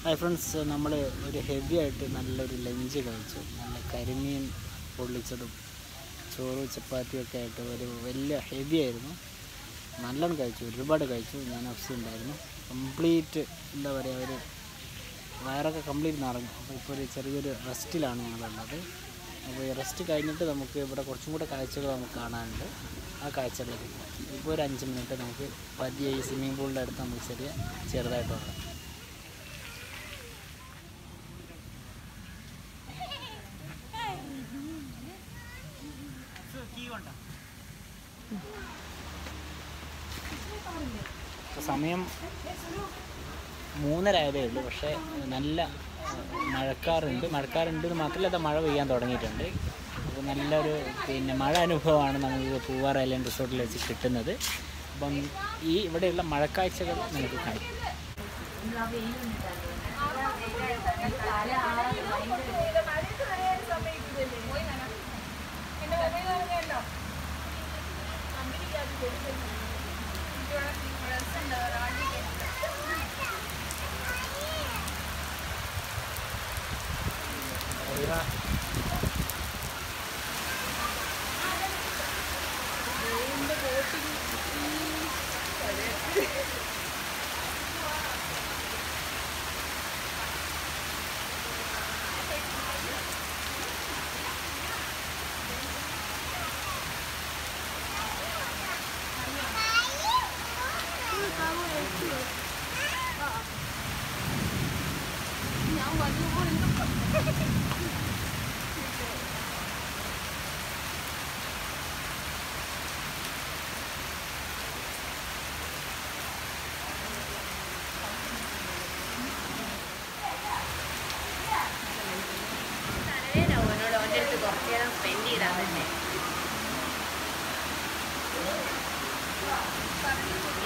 Hi friends, നമ്മൾ ഒരു heavy ആയിട്ട് നല്ലൊരു ലഞ്ച് കഴിച്ചു. നല്ല കരിമീൻ പൊള്ളിച്ചതും ചോറ് ചപ്പാത്തിയൊക്കെ ആയിട്ട് ഒരു വലിയ ഹെവി ആയിരുന്നു. നല്ലോണം കഴിച്ചു, ഒരുപാട് കഴിച്ചു. ഞാൻ അഫ്സി ഉണ്ടായിരുന്നു. കംപ്ലീറ്റ് എന്താ പറയുക, ഒരു വയറൊക്കെ കംപ്ലീറ്റ് നിറഞ്ഞു. അപ്പോൾ ഇപ്പോൾ ഒരു ചെറിയൊരു റെസ്റ്റിലാണ് ഞങ്ങളുള്ളത്. അപ്പോൾ ഈ റെസ്റ്റ് കഴിഞ്ഞിട്ട് നമുക്ക് ഇവിടെ കുറച്ചും കൂടെ കാഴ്ചകൾ നമുക്ക് കാണാനുണ്ട്. ആ കാഴ്ചകളിലേക്ക് പോകാം. ഇപ്പോൾ ഒരു 5 മിനിറ്റ് നമുക്ക് പതിയെ ഈ സ്വിമ്മിംഗ് പൂളിൻ്റെ അടുത്ത് നമുക്ക് ചെറുതായിട്ടുള്ള സമയം 3:30 ആയതേ ഉള്ളൂ. പക്ഷേ നല്ല മഴക്കാറുണ്ട് എന്ന് മാത്രമല്ല, മഴ പെയ്യാൻ തുടങ്ങിയിട്ടുണ്ട്. അപ്പോൾ നല്ലൊരു മഴ അനുഭവമാണ് നമുക്ക് പൂവാർ ഐലൻഡ് റിസോർട്ടിൽ വെച്ച് കിട്ടുന്നത്. അപ്പം ഈ ഇവിടെയുള്ള മഴക്കാഴ്ചകൾ നമുക്ക് കാണാം.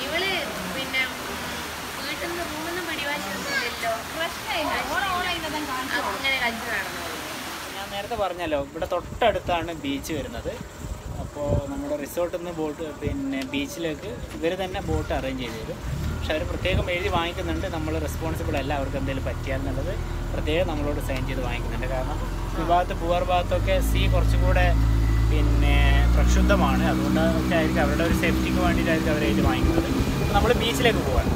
ഇവള് പിന്നെ വീട്ടിൽ നിന്ന് റൂമിൽ പിടിവാശിയൊന്നുമില്ലല്ലോ, അങ്ങനെ കളിച്ചു നടന്നു. ഞാൻ നേരത്തെ പറഞ്ഞല്ലോ, ഇവിടെ തൊട്ടടുത്താണ് ബീച്ച് വരുന്നത്. അപ്പോൾ നമ്മുടെ റിസോർട്ടിൽ നിന്ന് ബീച്ചിലേക്ക് ഇവർ തന്നെ ബോട്ട് അറേഞ്ച് ചെയ്ത് തരും. പക്ഷെ അവർ പ്രത്യേകം എഴുതി വാങ്ങിക്കുന്നുണ്ട്, നമ്മൾ റെസ്പോൺസിബിൾ അല്ല, അവർക്ക് എന്തെങ്കിലും പറ്റിയാലെന്നുള്ളത് പ്രത്യേകം നമ്മളോട് സൈൻ ചെയ്ത് വാങ്ങിക്കുന്നുണ്ട്. കാരണം ഈ ഭാഗത്ത് പൂവാർ ഭാഗത്തൊക്കെ സീ കുറച്ചും കൂടെ പ്രക്ഷുബ്ധമാണ്. അതുകൊണ്ടൊക്കെ ആയിരിക്കും അവരുടെ ഒരു സേഫ്റ്റിക്ക് വേണ്ടിയിട്ടായിരിക്കും അവർ എഴുതി വാങ്ങിക്കുന്നത്. നമ്മൾ ബീച്ചിലേക്ക് പോകാൻ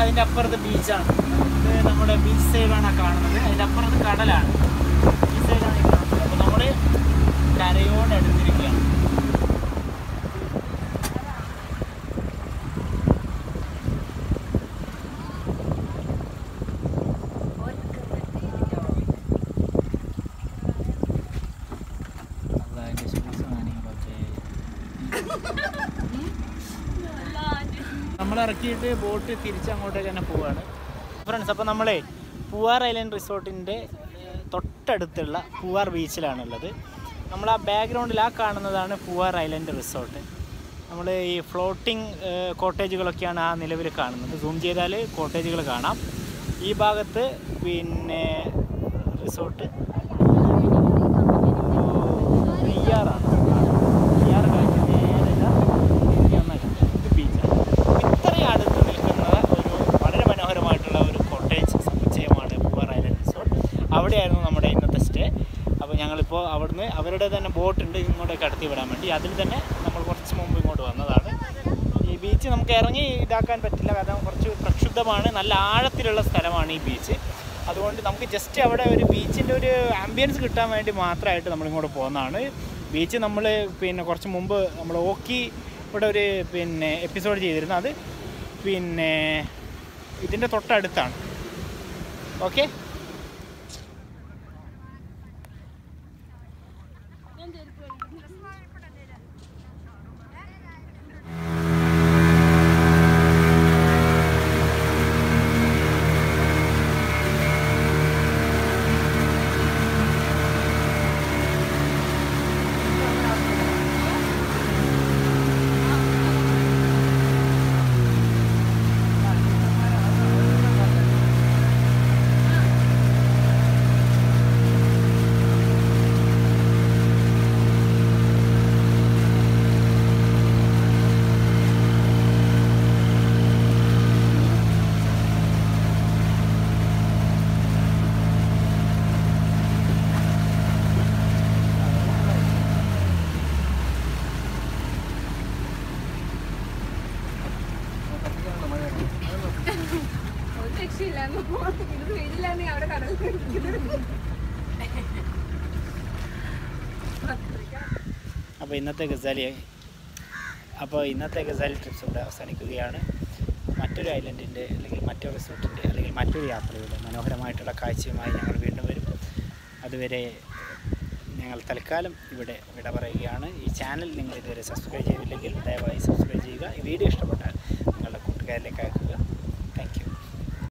അതിൻ്റെ അപ്പുറത്ത് ബീച്ചാണ്. ഇത് നമ്മുടെ ബീച്ച് സൈഡാണ് കാണുന്നത്. അതിൻ്റെ അപ്പുറത്ത് കടലാണ്. ഈ സൈഡാണ് ഈ കാണുന്നത്. അപ്പോൾ നമ്മൾ കരയോട് അടുത്തിരിക്കുകയാണ്. അതിൻ്റെ ഷൂസും കാര്യങ്ങളൊക്കെ നമ്മളിറക്കിയിട്ട് ബോട്ട് തിരിച്ചങ്ങോട്ടേക്ക് തന്നെ പോവുകയാണ് ഫ്രണ്ട്സ്. അപ്പോൾ നമ്മളെ പൂവാർ ഐലൻഡ് റിസോർട്ടിൻ്റെ തൊട്ടടുത്തുള്ള പൂവാർ ബീച്ചിലാണുള്ളത്. നമ്മൾ ആ ബാക്ക്ഗ്രൗണ്ടിൽ കാണുന്നതാണ് പൂവാർ ഐലൻഡ് റിസോർട്ട്. നമ്മൾ ഈ ഫ്ലോട്ടിംഗ് കോട്ടേജുകളൊക്കെയാണ് ആ നിലവിൽ കാണുന്നത്. സൂം ചെയ്താൽ കോട്ടേജുകൾ കാണാം. ഈ ഭാഗത്ത് റിസോർട്ട് നെയ്യാറാണ്. നെയ്യാറ് കഴിഞ്ഞ് നേരെ ബീച്ചാണ്. ഇത്രയും അടുത്ത് നിൽക്കുന്ന ഒരു വളരെ മനോഹരമായിട്ടുള്ള ഒരു കോട്ടേജ് സമുച്ചയമാണ് പൂവാർ ഐലൻഡ് റിസോർട്ട്. അവിടെയായിരുന്നു നമ്മുടെ ഇന്നത്തെ സ്റ്റേ. അപ്പോൾ ഞങ്ങളിപ്പോൾ അവിടുന്ന് അവരുടെ തന്നെ ബോട്ടുണ്ട് ഇങ്ങോട്ടേക്ക് കടത്തി വിടാൻ വേണ്ടി. അതിൽ തന്നെ നമ്മൾ കുറച്ച് മുമ്പ് ഇങ്ങോട്ട് വന്നതാണ്. ഈ ബീച്ച് നമുക്ക് ഇറങ്ങി ഇതാക്കാൻ പറ്റില്ല, കാരണം കുറച്ച് പ്രക്ഷുബ്ധമാണ്. നല്ല ആഴത്തിലുള്ള സ്ഥലമാണ് ഈ ബീച്ച്. അതുകൊണ്ട് നമുക്ക് ജസ്റ്റ് അവിടെ ഒരു ബീച്ചിൻ്റെ ഒരു ആംബിയൻസ് കിട്ടാൻ വേണ്ടി മാത്രമായിട്ട് നമ്മളിങ്ങോട്ട് പോകുന്നതാണ്. ബീച്ച് നമ്മൾ കുറച്ച് മുമ്പ് നമ്മൾ ഓക്കി ഇവിടെ ഒരു എപ്പിസോഡ് ചെയ്തിരുന്നു. അത് ഇതിൻ്റെ തൊട്ടടുത്താണ്. ഓക്കെ, അപ്പോൾ ഇന്നത്തെ ഗസാലി ട്രിപ്സ് ഇവിടെ അവസാനിക്കുകയാണ്. മറ്റൊരു ഐലൻഡിൻ്റെ അല്ലെങ്കിൽ മറ്റൊരു റിസോർട്ടിൻ്റെ അല്ലെങ്കിൽ മറ്റൊരു യാത്രയുടെ മനോഹരമായിട്ടുള്ള കാഴ്ചയുമായി ഞങ്ങൾ വീണ്ടും വരും. അതുവരെ ഞങ്ങൾ തൽക്കാലം ഇവിടെ വിട പറയുകയാണ്. ഈ ചാനൽ നിങ്ങൾ ഇതുവരെ സബ്സ്ക്രൈബ് ചെയ്തില്ലെങ്കിൽ ദയവായി സബ്സ്ക്രൈബ് ചെയ്യുക. ഈ വീഡിയോ ഇഷ്ടപ്പെട്ടാൽ